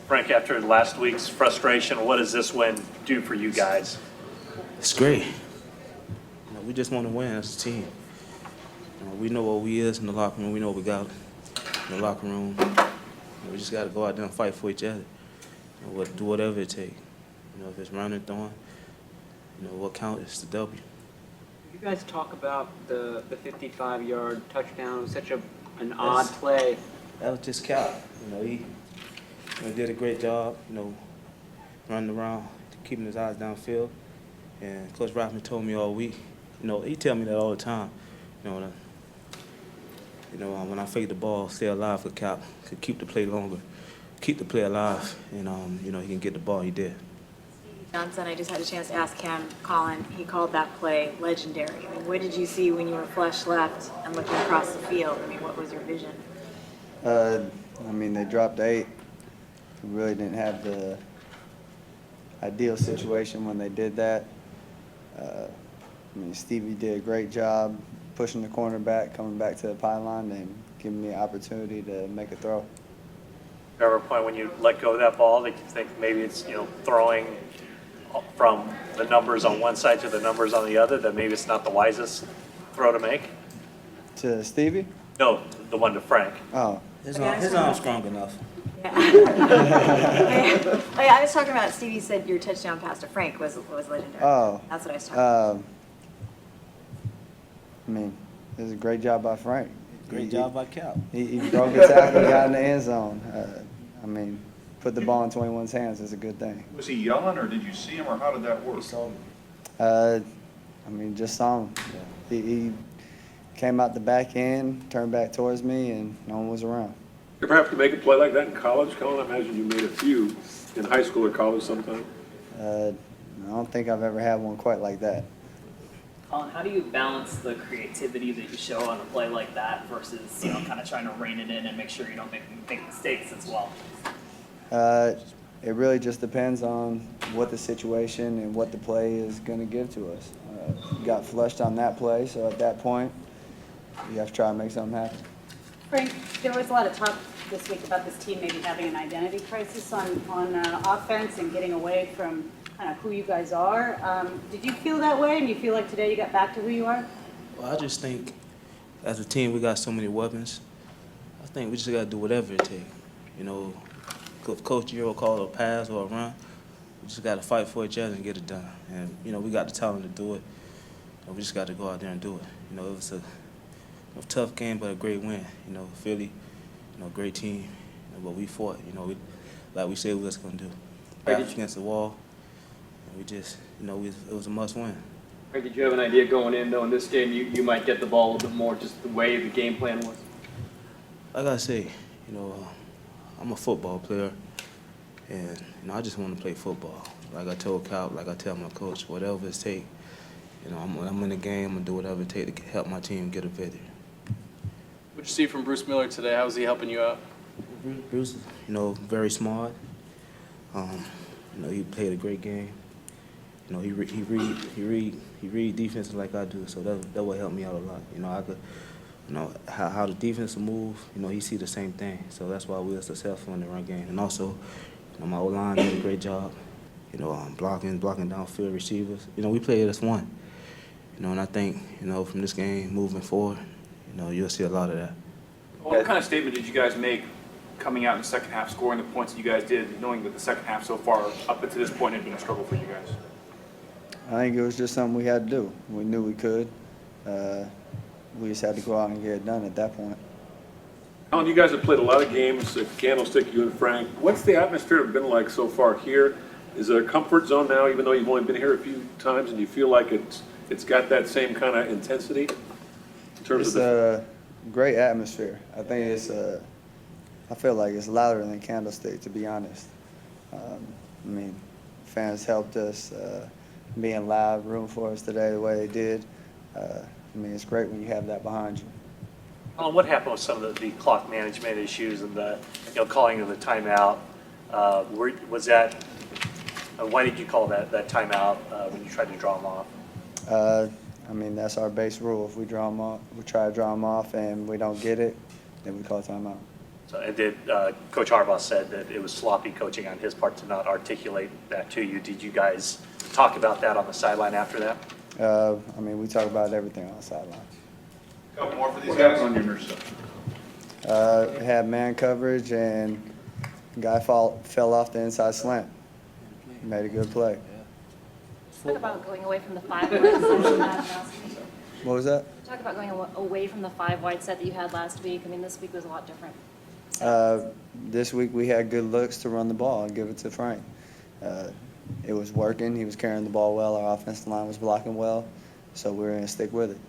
Frank, after last week's frustration, what does this win do for you guys? It's great. We just want to win as a team. We know what we is in the locker room. We know what we got in the locker room. We just got to go out there and fight for each other. Do whatever it takes. If it's running, throwing, what counts is the W. You guys talk about the 55-yard touchdown. It was such an odd play. That was just Cal. He did a great job, running around, keeping his eyes downfield. And Coach Rothman told me all week, he tell me that all the time, when I fake the ball, stay alive for Cap, could keep the play longer, keep the play alive, and, he can get the ball. He did. Johnson, I just had a chance to ask him, Colin, he called that play legendary. I mean, what did you see when you were flush left and looking across the field? I mean, what was your vision? They dropped 8. We really didn't have the ideal situation when they did that. Stevie did a great job pushing the cornerback, coming back to the pylon, and giving me an opportunity to make a throw. Ever a point when you let go of that ball that you think maybe it's throwing from the numbers on one side to the numbers on the other, that maybe it's not the wisest throw to make? To Stevie? No, the one to Frank. Oh. His arm's strong enough. Yeah. I was talking about, Stevie said your touchdown pass to Frank was legendary. Oh. That's what I was talking about. It was a great job by Frank. Great job by Cal. He broke a tackle, got in the end zone. Put the ball in 21's hands is a good thing. Was he yelling, or did you see him, or how did that work? He saw me. Just saw him. Yeah. He came out the back end, turned back towards me, and no one was around. You ever have to make a play like that in college, Colin? I imagine you made a few in high school or college sometime. I don't think I've ever had one quite like that. Colin, how do you balance the creativity that you show on a play like that versus, kind of trying to rein it in and make sure you don't make mistakes as well? It really just depends on what the situation and what the play is going to give to us. Got flushed on that play, so at that point, you have to try and make something happen. Frank, there was a lot of talk this week about this team maybe having an identity crisis on offense and getting away from kind of who you guys are. Did you feel that way, and you feel like today you got back to who you are? Well, I just think as a team we got so many weapons. I think we just got to do whatever it takes. If Coach Giro called a pass or a run, we just got to fight for each other and get it done. And, we got the talent to do it. We just got to go out there and do it. It was a tough game, but a great win. Philly, great team. But we fought, like we said we was going to do. Back against the wall. And we just, it was a must-win. Frank, did you have an idea going in, though, in this game you might get the ball a little bit more, just the way the game plan was? Like I say, I'm a football player, and I just want to play football. Like I told Cal, like I tell my coach, whatever it takes. When I'm in the game, I'm going to do whatever it takes to help my team get a victory. What did you see from Bruce Miller today? How was he helping you out? Bruce, very smart. He played a great game. He read defenses like I do, so that would help me out a lot. I could, how the defense will move. He see the same thing, so that's why we were successful in the run game. And also, my O-line did a great job. Blocking downfield receivers. We played as one. And I think, from this game moving forward, you'll see a lot of that. What kind of statement did you guys make coming out in the second half, scoring the points that you guys did, knowing that the second half so far up to this point had been a struggle for you guys? I think it was just something we had to do. We knew we could. We just had to go out and get it done at that point. Colin, you guys have played a lot of games at Candlestick, you and Frank. What's the atmosphere been like so far here? Is there a comfort zone now, even though you've only been here a few times, and you feel like it's got that same kind of intensity in terms of a great atmosphere. I think I feel like it's louder than Candlestick, to be honest. Fans helped us being live, rooting for us today the way they did. It's great when you have that behind you. What happened with some of the clock management issues and the calling of the timeout? Was that why did you call that timeout when you tried to draw them off? That's our base rule. If we draw them off, we try to draw them off, and we don't get it, then we call timeout. So, and did, Coach Harbaugh said that it was sloppy coaching on his part to not articulate that to you. Did you guys talk about that on the sideline after that? I mean, we talk about everything on the sideline. Couple more for these What guys. happened on your interception? Had man coverage and guy fell off the inside slant. Made a good play. Talk about going away from the 5 wide set that you had last week. What was that? Talk about going away from the 5 wide set that you had last week. I mean, this week was a lot different. This week we had good looks to run the ball and give it to Frank. It was working. He was carrying the ball well. Our offensive line was blocking well. So we're going to stick with it.